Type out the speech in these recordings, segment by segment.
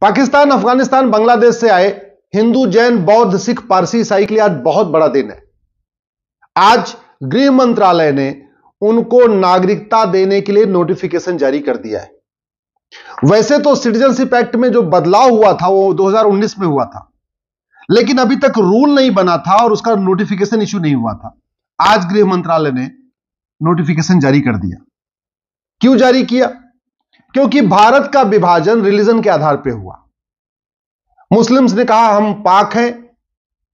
पाकिस्तान, अफगानिस्तान, बांग्लादेश से आए हिंदू, जैन, बौद्ध, सिख, पारसी, ईसाई के लिए आज बहुत बड़ा दिन है। आज गृह मंत्रालय ने उनको नागरिकता देने के लिए नोटिफिकेशन जारी कर दिया है। वैसे तो सिटीजनशिप एक्ट में जो बदलाव हुआ था वो 2019 में हुआ था, लेकिन अभी तक रूल नहीं बना था और उसका नोटिफिकेशन इशू नहीं हुआ था। आज गृह मंत्रालय ने नोटिफिकेशन जारी कर दिया। क्यों जारी किया? क्योंकि भारत का विभाजन रिलीजन के आधार पर हुआ। मुस्लिम्स ने कहा हम पाक हैं,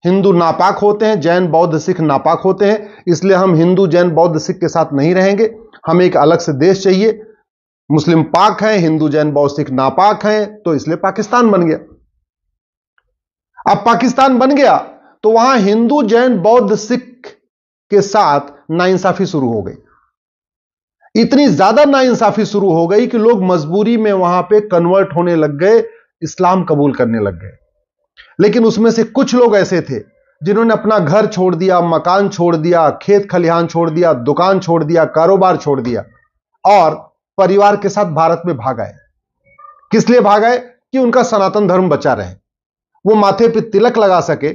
हिंदू नापाक होते हैं, जैन, बौद्ध, सिख नापाक होते हैं, इसलिए हम हिंदू, जैन, बौद्ध, सिख के साथ नहीं रहेंगे, हमें एक अलग से देश चाहिए। मुस्लिम पाक हैं, हिंदू, जैन, बौद्ध, सिख नापाक हैं, तो इसलिए पाकिस्तान बन गया। अब पाकिस्तान बन गया तो वहां हिंदू, जैन, बौद्ध, सिख के साथ नाइंसाफी शुरू हो गई। इतनी ज्यादा नाइंसाफी शुरू हो गई कि लोग मजबूरी में वहां पे कन्वर्ट होने लग गए, इस्लाम कबूल करने लग गए। लेकिन उसमें से कुछ लोग ऐसे थे जिन्होंने अपना घर छोड़ दिया, मकान छोड़ दिया, खेत खलिहान छोड़ दिया, दुकान छोड़ दिया, कारोबार छोड़ दिया और परिवार के साथ भारत में भाग आए। किस लिए भाग आए? कि उनका सनातन धर्म बचा रहे, वो माथे पे तिलक लगा सके,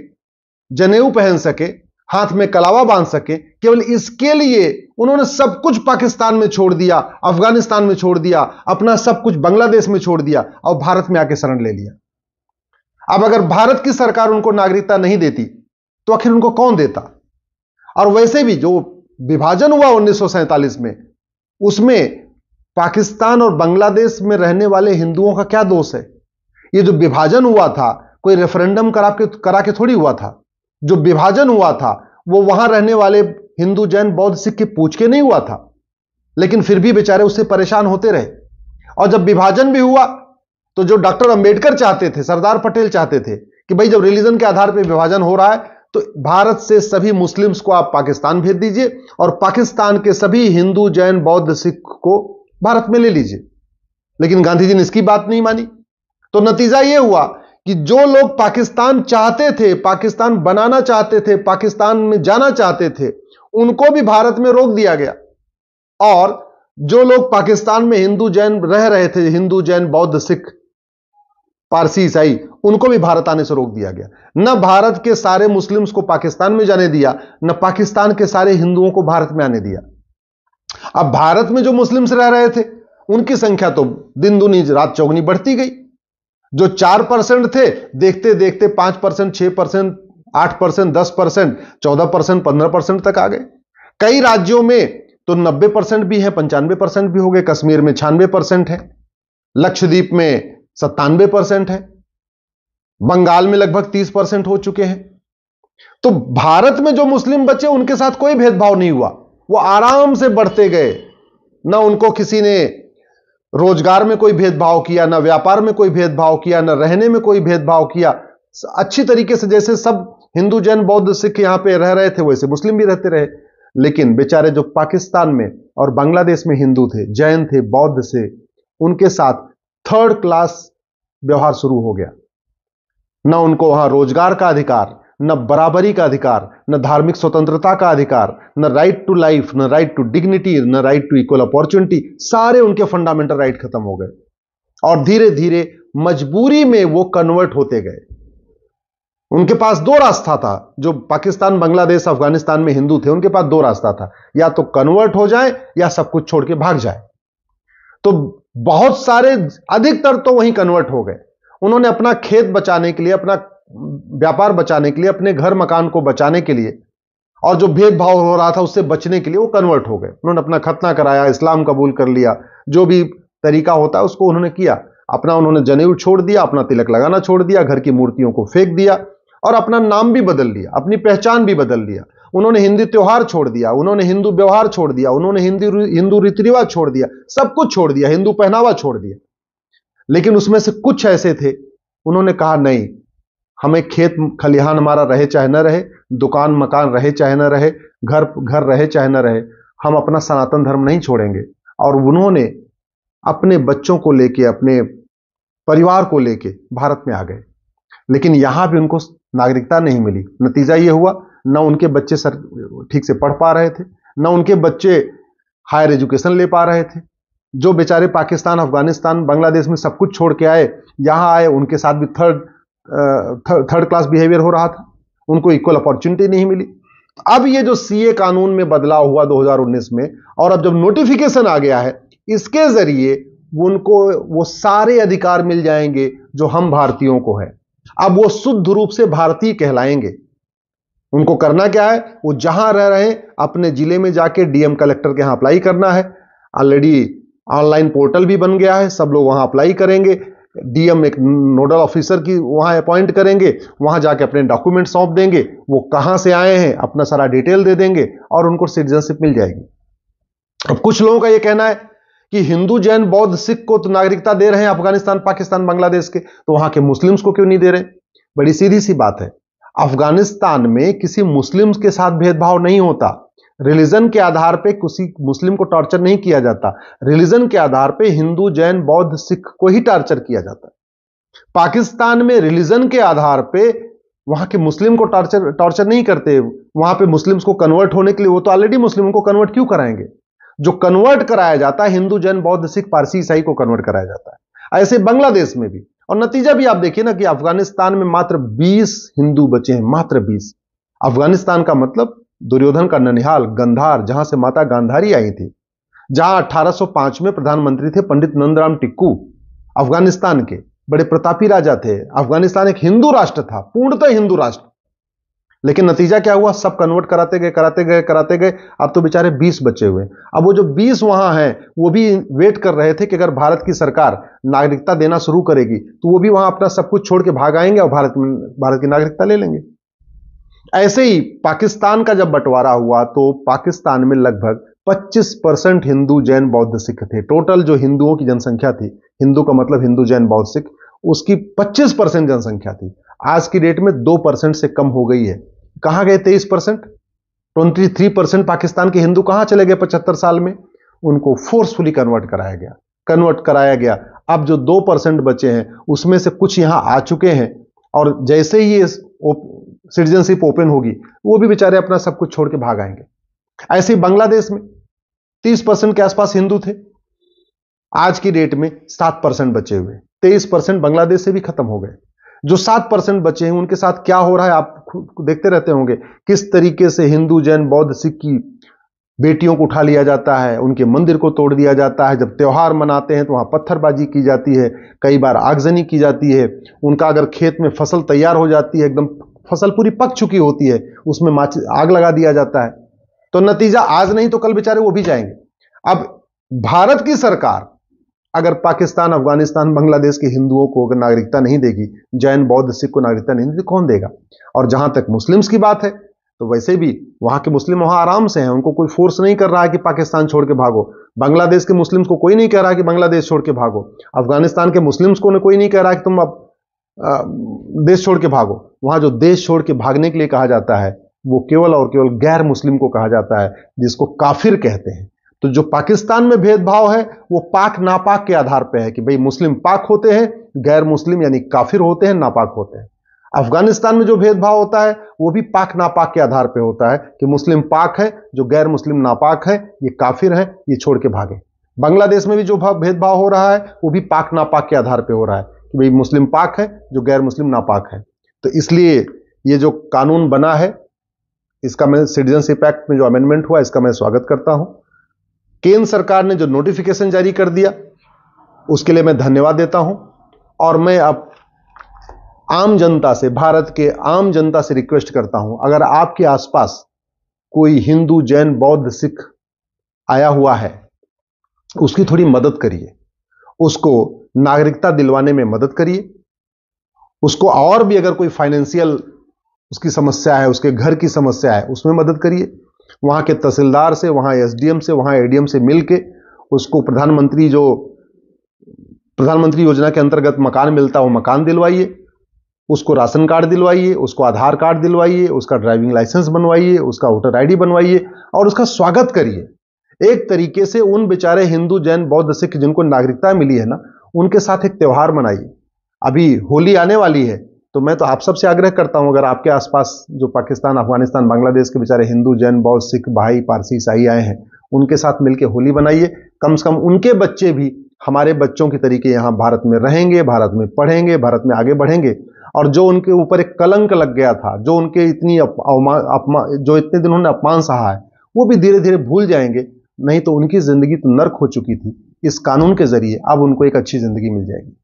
जनेऊ पहन सके, हाथ में कलावा बांध सके। केवल इसके लिए उन्होंने सब कुछ पाकिस्तान में छोड़ दिया, अफगानिस्तान में छोड़ दिया, अपना सब कुछ बांग्लादेश में छोड़ दिया और भारत में आके शरण ले लिया। अब अगर भारत की सरकार उनको नागरिकता नहीं देती तो आखिर उनको कौन देता? और वैसे भी जो विभाजन हुआ 1947 में, उसमें पाकिस्तान और बांग्लादेश में रहने वाले हिंदुओं का क्या दोष है? ये जो विभाजन हुआ था कोई रेफरेंडम करा के थोड़ी हुआ था। जो विभाजन हुआ था वो वहां रहने वाले हिंदू, जैन, बौद्ध, सिख के पूछ के नहीं हुआ था, लेकिन फिर भी बेचारे उससे परेशान होते रहे। और जब विभाजन भी हुआ तो जो डॉक्टर अंबेडकर चाहते थे, सरदार पटेल चाहते थे कि भाई जब रिलीजन के आधार पर विभाजन हो रहा है तो भारत से सभी मुस्लिम्स को आप पाकिस्तान भेज दीजिए और पाकिस्तान के सभी हिंदू, जैन, बौद्ध, सिख को भारत में ले लीजिए। लेकिन गांधी जी ने इसकी बात नहीं मानी। तो नतीजा यह हुआ कि जो लोग पाकिस्तान चाहते थे, पाकिस्तान बनाना चाहते थे, पाकिस्तान में जाना चाहते थे, उनको भी भारत में रोक दिया गया। और जो लोग पाकिस्तान में हिंदू, जैन रह रहे थे, हिंदू, जैन, बौद्ध, सिख, पारसी, ईसाई, उनको भी भारत आने से रोक दिया गया। न भारत के सारे मुस्लिम्स को पाकिस्तान में जाने दिया, न पाकिस्तान के सारे हिंदुओं को भारत में आने दिया। अब भारत में जो मुस्लिम्स रह रहे थे उनकी संख्या तो दिन दूनी रात चौगुनी बढ़ती गई। जो 4% थे, देखते देखते 5%, 6%, 8%, 10%, 14%, 15% तक आ गए। कई राज्यों में तो 90% भी है, 95% भी हो गए। कश्मीर में 96% है, लक्षद्वीप में 97% है, बंगाल में लगभग 30% हो चुके हैं। तो भारत में जो मुस्लिम बचे उनके साथ कोई भेदभाव नहीं हुआ, वो आराम से बढ़ते गए। ना उनको किसी ने रोजगार में कोई भेदभाव किया, ना व्यापार में कोई भेदभाव किया, ना रहने में कोई भेदभाव किया। अच्छी तरीके से जैसे सब हिंदू, जैन, बौद्ध, सिख यहां पे रह रहे थे वैसे मुस्लिम भी रहते रहे। लेकिन बेचारे जो पाकिस्तान में और बांग्लादेश में हिंदू थे, जैन थे, बौद्ध से, उनके साथ थर्ड क्लास व्यवहार शुरू हो गया। ना उनको वहां रोजगार का अधिकार, न बराबरी का अधिकार, न धार्मिक स्वतंत्रता का अधिकार, न राइट टू लाइफ, न राइट टू डिग्निटी, न राइट टू इक्वल अपॉर्चुनिटी। सारे उनके फंडामेंटल राइट खत्म हो गए और धीरे धीरे मजबूरी में वो कन्वर्ट होते गए। उनके पास दो रास्ता था। जो पाकिस्तान, बांग्लादेश, अफगानिस्तान में हिंदू थे उनके पास दो रास्ता था, या तो कन्वर्ट हो जाए या सब कुछ छोड़ के भाग जाए। तो बहुत सारे, अधिकतर तो वहीं कन्वर्ट हो गए। उन्होंने अपना खेत बचाने के लिए, अपना व्यापार बचाने के लिए, अपने घर मकान को बचाने के लिए और जो भेदभाव हो रहा था उससे बचने के लिए वो कन्वर्ट हो गए। उन्होंने अपना खतना कराया, इस्लाम कबूल कर लिया, जो भी तरीका होता है उसको उन्होंने किया। अपना उन्होंने जनेऊ छोड़ दिया, अपना तिलक लगाना छोड़ दिया, घर की मूर्तियों को फेंक दिया और अपना नाम भी बदल लिया, अपनी पहचान भी बदल लिया। उन्होंने हिंदी त्योहार छोड़ दिया, उन्होंने हिंदू व्यवहार छोड़ दिया, उन्होंने हिंदू रीति रिवाज छोड़ दिया, सब कुछ छोड़ दिया, हिंदू पहनावा छोड़ दिया। लेकिन उसमें से कुछ ऐसे थे, उन्होंने कहा नहीं, हमें खेत खलिहान हमारा रहे चाहे न रहे, दुकान मकान रहे चाहे न रहे, घर रहे चाहे न रहे, हम अपना सनातन धर्म नहीं छोड़ेंगे। और उन्होंने अपने बच्चों को लेके, अपने परिवार को लेके भारत में आ गए। लेकिन यहां भी उनको नागरिकता नहीं मिली। नतीजा यह हुआ, न उनके बच्चे ठीक से पढ़ पा रहे थे, न उनके बच्चे हायर एजुकेशन ले पा रहे थे, जो बेचारे पाकिस्तान, अफगानिस्तान, बांग्लादेश में सब कुछ छोड़ के आए, यहां आए, उनके साथ भी थर्ड क्लास बिहेवियर हो रहा था, उनको इक्वल अपॉर्चुनिटी नहीं मिली। अब ये जो सीए कानून में बदलाव हुआ 2019 में, और अब जब नोटिफिकेशन आ गया है, इसके जरिए उनको वो सारे अधिकार मिल जाएंगे जो हम भारतीयों को है। अब वो शुद्ध रूप से भारतीय कहलाएंगे। उनको करना क्या है, वो जहां रह रहे हैं अपने जिले में जाके डीएम कलेक्टर के यहां अप्लाई करना है। ऑलरेडी ऑनलाइन पोर्टल भी बन गया है, सब लोग वहां अप्लाई करेंगे। डीएम एक नोडल ऑफिसर की वहां अपॉइंट करेंगे, वहां जाके अपने डॉक्यूमेंट सौंप देंगे, वो कहां से आए हैं अपना सारा डिटेल दे देंगे और उनको सिटीजनशिप मिल जाएगी। अब कुछ लोगों का यह कहना है कि हिंदू, जैन, बौद्ध, सिख को तो नागरिकता दे रहे हैं अफगानिस्तान, पाकिस्तान, बांग्लादेश के, तो वहां के मुस्लिम्स को क्यों नहीं दे रहे? बड़ी सीधी सी बात है, अफगानिस्तान में किसी मुस्लिम्स के साथ भेदभाव नहीं होता। रिलीजन के आधार पे किसी मुस्लिम को टॉर्चर नहीं किया जाता। रिलीजन के आधार पे हिंदू, जैन, बौद्ध, सिख को ही टॉर्चर किया जाता है। पाकिस्तान में रिलीजन के आधार पे वहां के मुस्लिम को टॉर्चर नहीं करते। वहां पे मुस्लिम्स को कन्वर्ट होने के लिए वो तो ऑलरेडी मुस्लिम को कन्वर्ट क्यों कराएंगे? जो कन्वर्ट कराया जाता है हिंदू, जैन, बौद्ध, सिख, पारसी, ईसाई को कन्वर्ट कराया जाता है। ऐसे बांग्लादेश में भी, और नतीजा भी आप देखिए ना कि अफगानिस्तान में मात्र 20 हिंदू बचे हैं, मात्र 20। अफगानिस्तान का मतलब दुर्योधन का ननिहाल, गंधार, जहां से माता गांधारी आई थी, जहां 1805 में प्रधानमंत्री थे पंडित नंदराम टिक्कू, अफगानिस्तान के बड़े प्रतापी राजा थे। अफगानिस्तान एक हिंदू राष्ट्र था, पूर्णतः हिंदू राष्ट्र। लेकिन नतीजा क्या हुआ, सब कन्वर्ट कराते गए। अब तो बेचारे 20 बचे हुए। अब वो जो 20 वहां हैं, वो भी वेट कर रहे थे कि अगर भारत की सरकार नागरिकता देना शुरू करेगी तो वो भी वहां अपना सब कुछ छोड़ के भाग आएंगे और भारत की नागरिकता ले लेंगे। ऐसे ही पाकिस्तान का जब बंटवारा हुआ तो पाकिस्तान में लगभग 25% हिंदू, जैन, बौद्ध, सिख थे। टोटल जो हिंदुओं की जनसंख्या थी, हिंदू का मतलब हिंदू, जैन, बौद्ध, सिख, उसकी 25% जनसंख्या थी। आज की डेट में 2% से कम हो गई है। कहां गए 23%? 23% पाकिस्तान के हिंदू कहां चले गए 75 साल में? उनको फोर्सफुली कन्वर्ट कराया गया। अब जो 2% बचे हैं उसमें से कुछ यहां आ चुके हैं, और जैसे ही सिटीजनशिप ओपन होगी वो भी बेचारे अपना सब कुछ छोड़ के भाग आएंगे। ऐसे ही बांग्लादेश में 30% के आसपास हिंदू थे, आज की डेट में 7% बचे हुए। 23% बांग्लादेश से भी खत्म हो गए। जो 7% बचे हैं उनके साथ क्या हो रहा है आप देखते रहते होंगे, किस तरीके से हिंदू, जैन, बौद्ध, सिख की बेटियों को उठा लिया जाता है, उनके मंदिर को तोड़ दिया जाता है। जब त्योहार मनाते हैं तो वहां पत्थरबाजी की जाती है, कई बार आगजनी की जाती है। उनका अगर खेत में फसल तैयार हो जाती है, एकदम फसल पूरी पक चुकी होती है, उसमें आग लगा दिया जाता है। तो नतीजा आज नहीं तो कल बेचारे वो भी जाएंगे। अब भारत की सरकार अगर पाकिस्तान, अफगानिस्तान, बांग्लादेश के हिंदुओं को अगर नागरिकता नहीं देगी, जैन, बौद्ध, सिख को नागरिकता नहीं देगी, कौन देगा? और जहां तक मुस्लिम्स की बात है तो वैसे भी वहां के मुस्लिम वहां आराम से हैं, उनको कोई फोर्स नहीं कर रहा है कि पाकिस्तान छोड़ के भागो। बांग्लादेश के मुस्लिम्स को कोई नहीं कह रहा कि बांग्लादेश छोड़ के भागो। अफगानिस्तान के मुस्लिम्स को कोई नहीं कह रहा कि तुम अब देश छोड़ के भागो। वहां जो देश छोड़ के भागने के लिए कहा जाता है वो केवल और केवल गैर मुस्लिम को कहा जाता है, जिसको काफिर कहते हैं। तो जो पाकिस्तान में भेदभाव है वो पाक नापाक के आधार पर है कि भाई मुस्लिम पाक होते हैं, गैर मुस्लिम यानी काफिर होते हैं, नापाक होते हैं। अफगानिस्तान में जो भेदभाव होता है वो भी पाक नापाक के आधार पर होता है कि मुस्लिम पाक है, जो गैर मुस्लिम नापाक है, ये काफिर है, ये छोड़ के भागे। बांग्लादेश में भी जो भेदभाव हो रहा है वो भी पाक नापाक के आधार पर हो रहा है कि भाई मुस्लिम पाक है, जो गैर मुस्लिम नापाक है। तो इसलिए ये जो कानून बना है, इसका मैं सिटीजनशिप एक्ट में जो अमेंडमेंट हुआ, इसका मैं स्वागत करता हूं। केंद्र सरकार ने जो नोटिफिकेशन जारी कर दिया उसके लिए मैं धन्यवाद देता हूं। और मैं अब आम जनता से, भारत के आम जनता से रिक्वेस्ट करता हूं, अगर आपके आसपास कोई हिंदू, जैन, बौद्ध, सिख आया हुआ है, उसकी थोड़ी मदद करिए, उसको नागरिकता दिलवाने में मदद करिए। उसको और भी अगर कोई फाइनेंशियल उसकी समस्या है, उसके घर की समस्या है, उसमें मदद करिए। वहां के तहसीलदार से, वहां एसडीएम से, वहां एडीएम से मिलके उसको प्रधानमंत्री योजना के अंतर्गत मकान मिलता है वो मकान दिलवाइए, उसको राशन कार्ड दिलवाइए, उसको आधार कार्ड दिलवाइए, उसका ड्राइविंग लाइसेंस बनवाइए, उसका वोटर आईडी बनवाइए और उसका स्वागत करिए। एक तरीके से उन बेचारे हिंदू, जैन, बौद्ध, सिख जिनको नागरिकता मिली है ना, उनके साथ एक त्योहार मनाइए। अभी होली आने वाली है, तो मैं तो आप सबसे आग्रह करता हूं, अगर आपके आसपास जो पाकिस्तान, अफगानिस्तान, बांग्लादेश के बेचारे हिंदू, जैन, बौद्ध, सिख भाई, पारसी, ईसाई आए हैं, उनके साथ मिलकर होली बनाइए। कम से कम उनके बच्चे भी हमारे बच्चों के तरीके यहाँ भारत में रहेंगे, भारत में पढ़ेंगे, भारत में आगे बढ़ेंगे। और जो उनके ऊपर एक कलंक लग गया था, जो उनके इतनी जो इतने दिन उन्होंने अपमान सहा है, वो भी धीरे धीरे भूल जाएंगे। नहीं तो उनकी जिंदगी तो नर्क हो चुकी थी, इस कानून के जरिए अब उनको एक अच्छी जिंदगी मिल जाएगी।